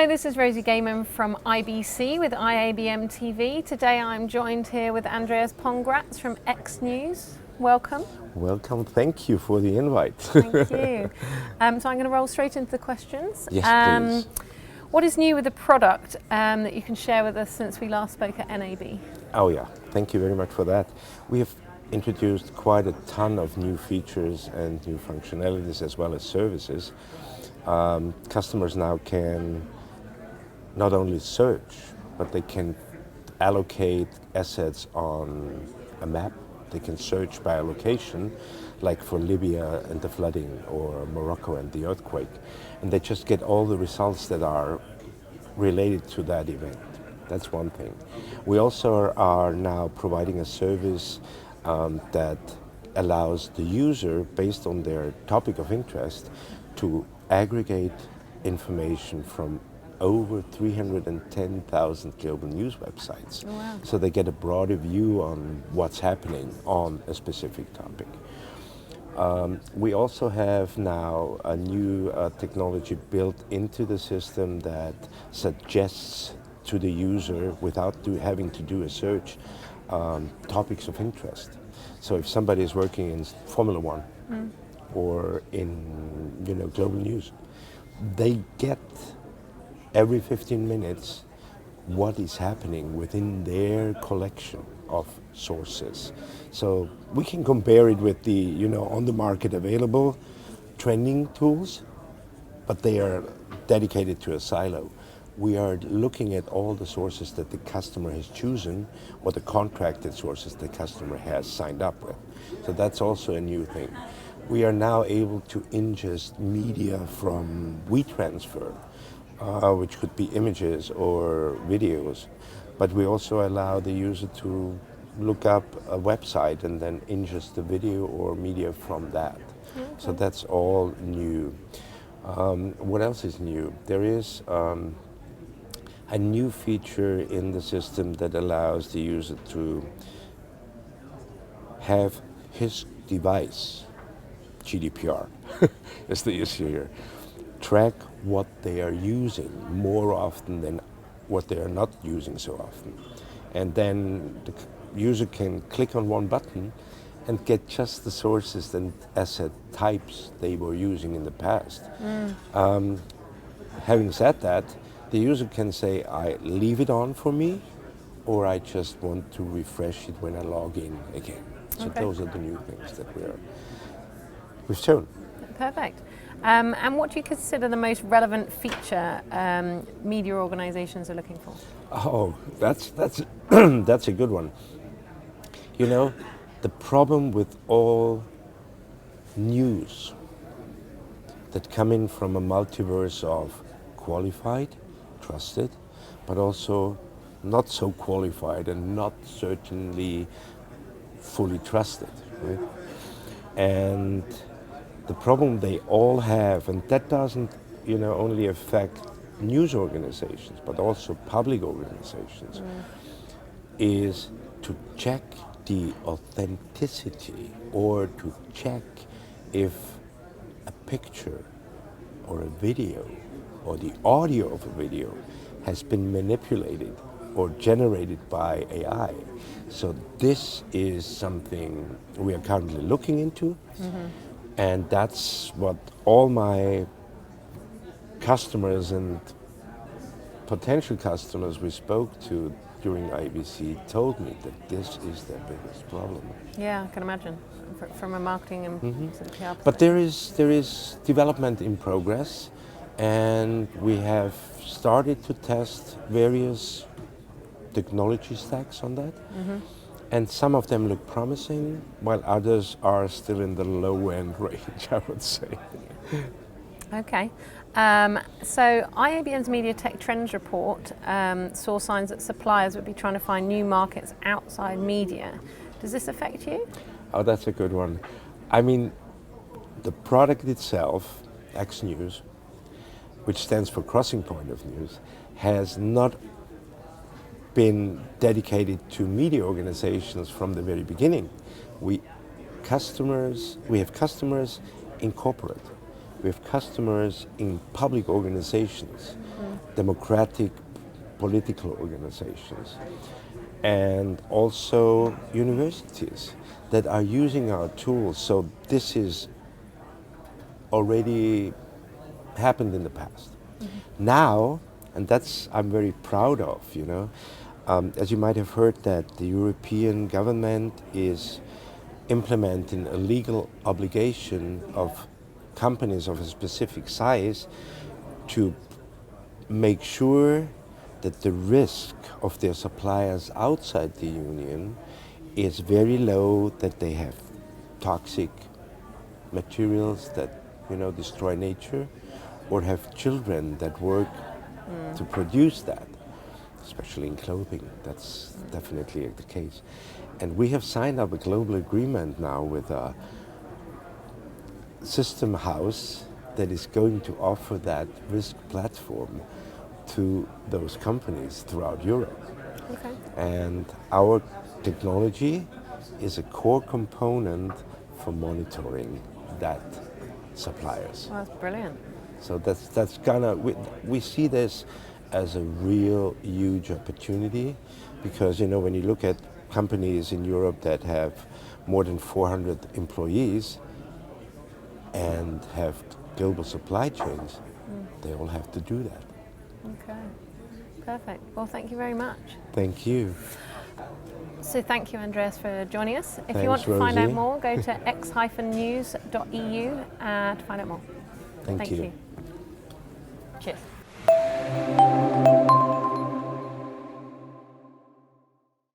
Hello, this is Rosie Gaiman from IBC with IABM TV. Today I'm joined here with Andreas Pongratz from X.News. Welcome. Welcome, thank you for the invite. Thank you. So I'm going to roll straight into the questions. Yes, please. What is new with the product that you can share with us since we last spoke at NAB? Oh yeah, thank you very much for that. We have introduced quite a ton of new features and new functionalities as well as services. Customers now can not only search, but they can allocate assets on a map. They can search by a location, like for Libya and the flooding or Morocco and the earthquake. And they just get all the results that are related to that event. That's one thing. We also are now providing a service that allows the user, based on their topic of interest, to aggregate information from over 310,000 global news websites. Oh, wow. So they get a broader view on what's happening on a specific topic. We also have now a new technology built into the system that suggests to the user, without having to do a search, topics of interest. So if somebody is working in Formula One or in global news, they get every 15 minutes what is happening within their collection of sources. So we can compare it with the on the market available trending tools, but they are dedicated to a silo. We are looking at all the sources that the customer has chosen or the contracted sources the customer has signed up with. So that's also a new thing. We are now able to ingest media from WeTransfer, which could be images or videos, but we also allow the user to look up a website and then ingest the video or media from that. Okay. So that's all new. What else is new? There is a new feature in the system that allows the user to have his device, GDPR is the issue here, track what they are using more often than what they are not using so often. And then the user can click on one button and get just the sources and asset types they were using in the past. Having said that, the user can say, I leave it on for me, or I just want to refresh it when I log in again. So okay. Those are the new things that we've shown. Perfect. And what do you consider the most relevant feature media organizations are looking for? Oh, that's that's a good one. The problem with all news that come in from a multiverse of qualified, trusted, but also not so qualified and not certainly fully trusted, right? And the problem they all have, and that doesn't only affect news organizations, but also public organizations, is to check the authenticity or to check if a picture or a video or the audio of a video has been manipulated or generated by AI. So this is something we are currently looking into. And that's what all my customers and potential customers we spoke to during IBC told me that this is their biggest problem. Yeah, I can imagine, from a marketing and sort of PR perspective. But there is development in progress, and we have started to test various technology stacks on that. And some of them look promising, while others are still in the low-end range, I would say. Okay. So IABM's Media Tech Trends report saw signs that suppliers would be trying to find new markets outside media. Does this affect you? Oh, that's a good one. I mean, the product itself, X.News, which stands for Crossing Point of News, has not been dedicated to media organizations from the very beginning. We have customers in corporate, we have customers in public organizations, democratic political organizations, and also universities that are using our tools. So this is already happened in the past. Now, and that's I'm very proud of, you know, as you might have heard that the European government is implementing a legal obligation of companies of a specific size to make sure that the risk of their suppliers outside the union is very low, that they have toxic materials that, you know, destroy nature, or have children that work to produce that, especially in clothing. That's definitely the case. And we have signed up a global agreement now with a system house that is going to offer that risk platform to those companies throughout Europe. Okay. And our technology is a core component for monitoring that suppliers. Well, that's brilliant. So that's gonna, we see this as a real huge opportunity, because, you know, when you look at companies in Europe that have more than 400 employees and have global supply chains, they all have to do that. Okay, perfect. Well, thank you very much. Thank you. So thank you, Andreas, for joining us. If Thanks, you want to find out Rosie. more, go to x-news.eu to find out more. Thank you. Cheers.